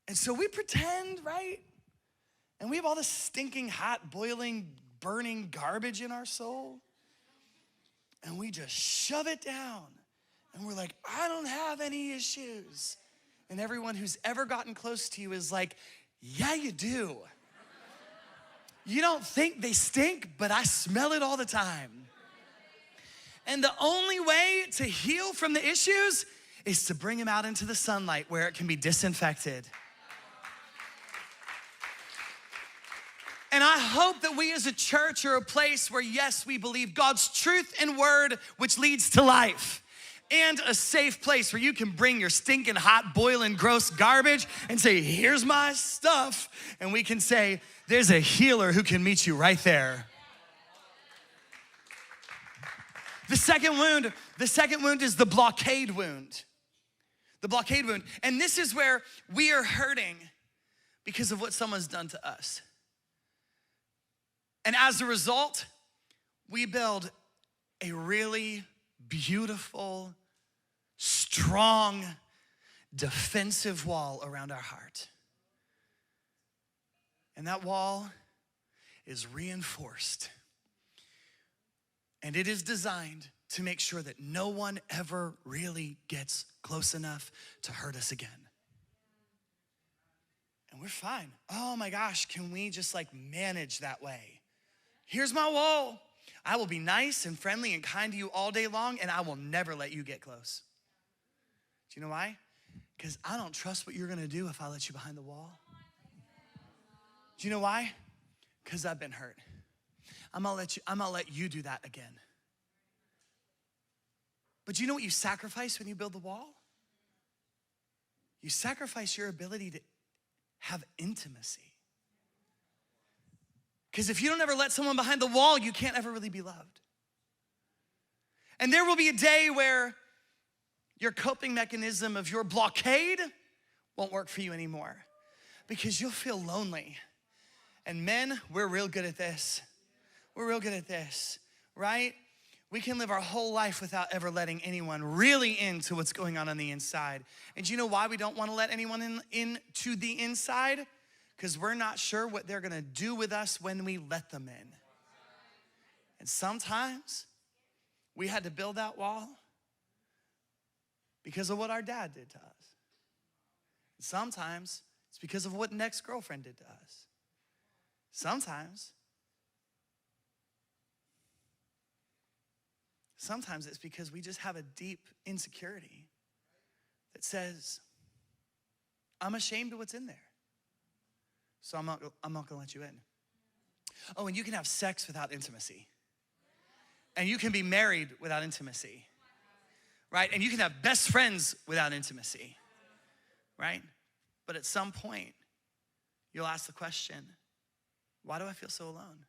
And so we pretend, right? And we have all this stinking, hot, boiling, burning garbage in our soul. And we just shove it down. And we're like, I don't have any issues. And everyone who's ever gotten close to you is like, yeah, you do. You don't think they stink, but I smell it all the time. And the only way to heal from the issues is to bring them out into the sunlight where it can be disinfected. And I hope that we as a church are a place where, yes, we believe God's truth and word, which leads to life. And a safe place where you can bring your stinking, hot, boiling, gross garbage and say, here's my stuff. And we can say, there's a healer who can meet you right there. The second wound is the blockade wound. The blockade wound. And this is where we are hurting because of what someone's done to us. And as a result, we build a really beautiful, strong, defensive wall around our heart. And that wall is reinforced. And it is designed to make sure that no one ever really gets close enough to hurt us again. And we're fine. Oh my gosh, can we just manage that way? Here's my wall. I will be nice and friendly and kind to you all day long, and I will never let you get close. Do you know why? Because I don't trust what you're gonna do if I let you behind the wall. Do you know why? Because I've been hurt. I'm gonna let you do that again. But do you know what you sacrifice when you build the wall? You sacrifice your ability to have intimacy. Because if you don't ever let someone behind the wall, you can't ever really be loved. And there will be a day where your coping mechanism of your blockade won't work for you anymore because you'll feel lonely. And men, we're real good at this. We're real good at this, right? We can live our whole life without ever letting anyone really into what's going on the inside. And do you know why we don't want to let anyone into the inside? Because we're not sure what they're gonna do with us when we let them in. And sometimes we had to build that wall because of what our dad did to us. And sometimes it's because of what an ex-girlfriend did to us. Sometimes it's because we just have a deep insecurity that says, I'm ashamed of what's in there. So I'm not gonna let you in. Oh, and you can have sex without intimacy. And you can be married without intimacy, right? And you can have best friends without intimacy, right? But at some point, you'll ask the question, why do I feel so alone?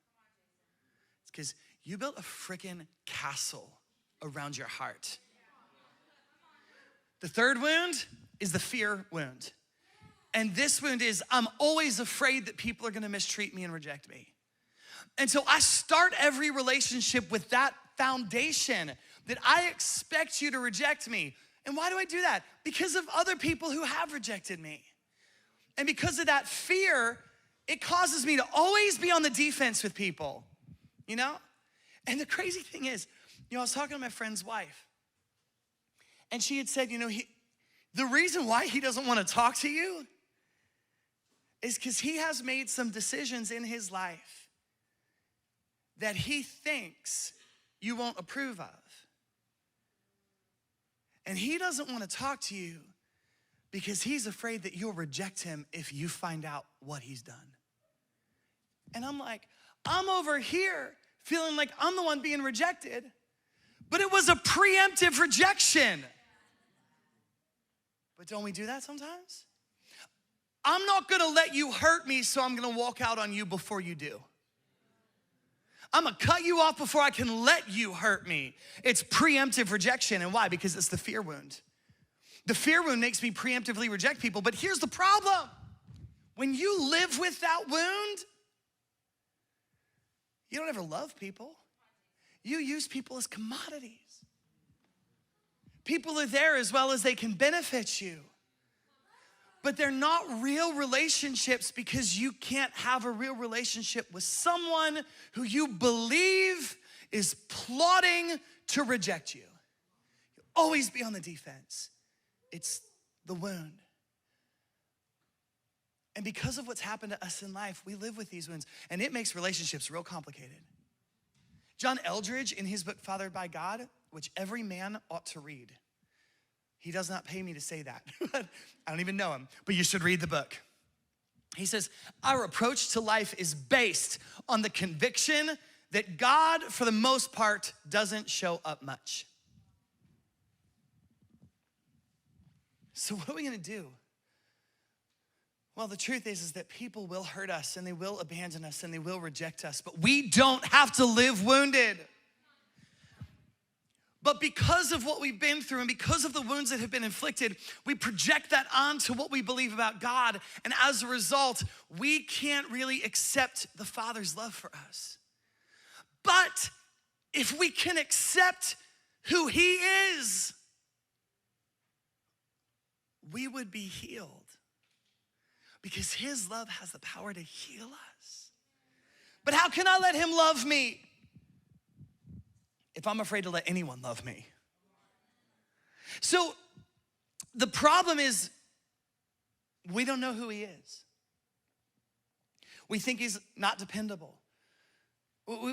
It's because you built a freaking castle around your heart. The third wound is the fear wound. And this wound is, I'm always afraid that people are gonna mistreat me and reject me. And so I start every relationship with that foundation that I expect you to reject me. And why do I do that? Because of other people who have rejected me. And because of that fear, it causes me to always be on the defense with people, you know? And the crazy thing is, I was talking to my friend's wife, and she had said, the reason why he doesn't wanna talk to you is because he has made some decisions in his life that he thinks you won't approve of. And he doesn't want to talk to you because he's afraid that you'll reject him if you find out what he's done. And I'm like, I'm over here feeling like I'm the one being rejected, but it was a preemptive rejection. But don't we do that sometimes? I'm not gonna let you hurt me, so I'm gonna walk out on you before you do. I'm gonna cut you off before I can let you hurt me. It's preemptive rejection, and why? Because it's the fear wound. The fear wound makes me preemptively reject people, but here's the problem. When you live with that wound, you don't ever love people. You use people as But they're not real relationships because you can't have a real relationship with someone who you believe is plotting to reject you. You'll always be on the defense. It's the wound. And because of what's happened to us in life, we live with these wounds, and it makes relationships real complicated. John Eldridge, in his book, Fathered by God, which every man ought to read. He does not pay me to say that. I don't even know him, but you should read the book. He says, our approach to life is based on the conviction that God, for the most part, doesn't show up much. So what are we gonna do? Well, the truth is that people will hurt us and they will abandon us and they will reject us, but we don't have to live wounded. But because of what we've been through and because of the wounds that have been inflicted, we project that onto what we believe about God. And as a result, we can't really accept the Father's love for us. But if we can accept who He is, we would be healed. Because His love has the power to heal us. But how can I let Him love me if I'm afraid to let anyone love me? So the problem is we don't know who He is. We think He's not dependable.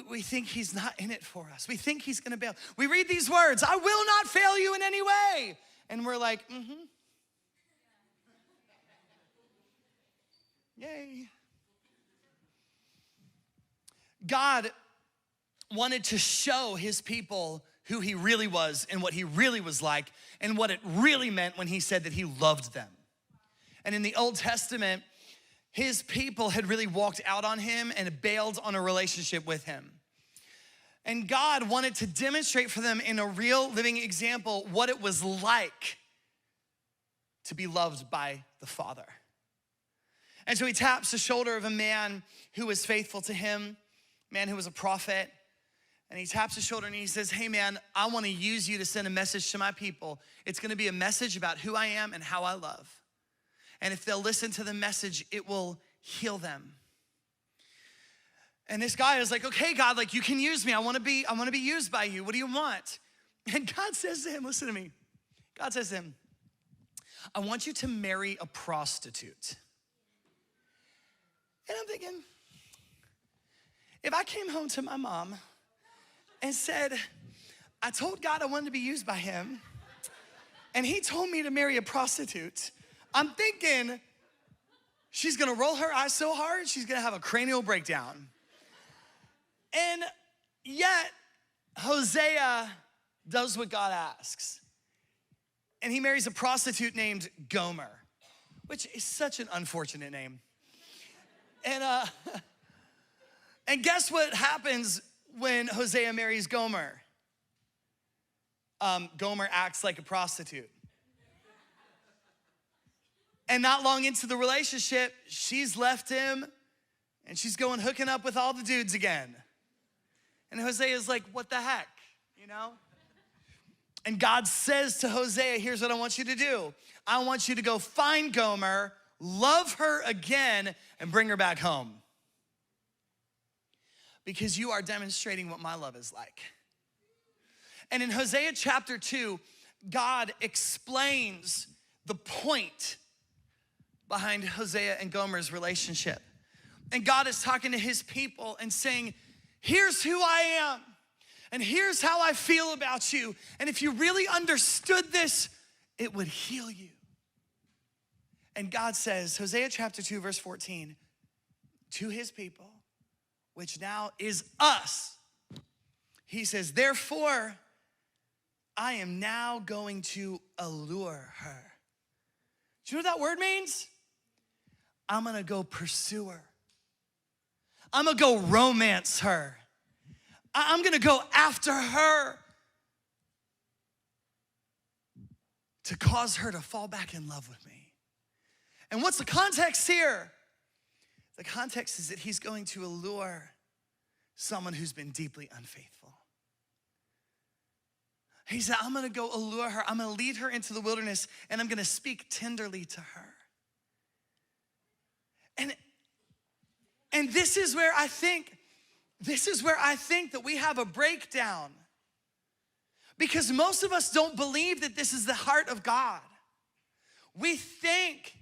We think He's not in it for us. We think He's gonna bail. We read these words, I will not fail you in any way. And we're like, Yay. God wanted to show His people who He really was and what He really was like and what it really meant when He said that He loved them. And in the Old Testament, His people had really walked out on Him and bailed on a relationship with Him. And God wanted to demonstrate for them in a real living example what it was like to be loved by the Father. And so He taps the shoulder of a man who was faithful to Him, a man who was a prophet. And He taps his shoulder and He says, hey man, I wanna use you to send a message to my people. It's gonna be a message about who I am and how I love. And if they'll listen to the message, it will heal them. And this guy is like, okay, God, like you can use me. I wanna be used by you. What do you want? And God says to him, listen to me. God says to him, I want you to marry a prostitute. And I'm thinking, if I came home to my mom and said, I told God I wanted to be used by Him, and He told me to marry a prostitute, I'm thinking she's gonna roll her eyes so hard, she's gonna have a cranial breakdown. And yet, Hosea does what God asks. And he marries a prostitute named Gomer, which is such an unfortunate name. And guess what happens when Hosea marries Gomer? Gomer acts like a prostitute. And not long into the relationship, she's left him and she's going hooking up with all the dudes again. And Hosea's like, what the heck, you know? And God says to Hosea, here's what I want you to do. I want you to go find Gomer, love her again, and bring her back home. Because you are demonstrating what my love is like. And in Hosea chapter 2, God explains the point behind Hosea and Gomer's relationship. And God is talking to His people and saying, here's who I am, and here's how I feel about you. And if you really understood this, it would heal you. And God says, Hosea chapter 2, verse 14, to His people, which now is us, He says, therefore, I am now going to allure her. Do you know what that word means? I'm gonna go pursue her. I'm gonna go romance her. I'm gonna go after her to cause her to fall back in love with me. And what's the context here? The context is that He's going to allure someone who's been deeply unfaithful. He said, I'm gonna go allure her. I'm gonna lead her into the wilderness and I'm gonna speak tenderly to her. And this is where I think that we have a breakdown. Because most of us don't believe that this is the heart of God. We think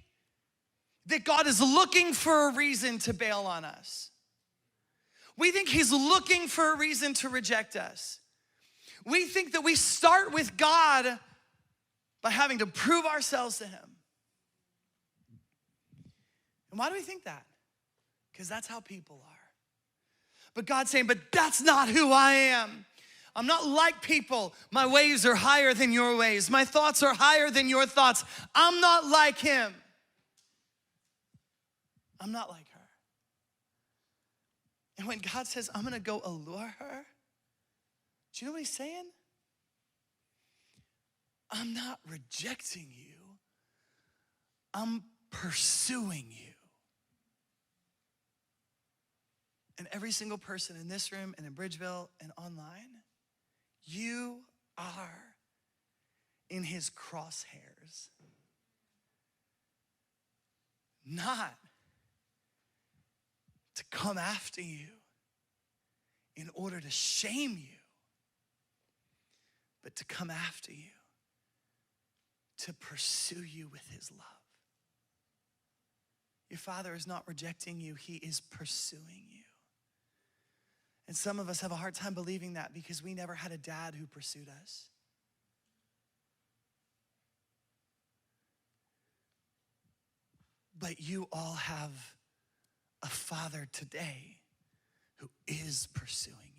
that God is looking for a reason to bail on us. We think he's looking for a reason to reject us. We think that we start with God by having to prove ourselves to him. And why do we think that? Because that's how people are. But God's saying, but that's not who I am. I'm not like people. My ways are higher than your ways. My thoughts are higher than your thoughts. I'm not like him. I'm not like her. And when God says, I'm gonna go allure her, do you know what he's saying? I'm not rejecting you. I'm pursuing you. And every single person in this room and in Bridgeville and online, you are in his crosshairs. Not to come after you in order to shame you, but to come after you, to pursue you with his love. Your Father is not rejecting you, he is pursuing you. And some of us have a hard time believing that because we never had a dad who pursued us. But you all have a Father today who is pursuing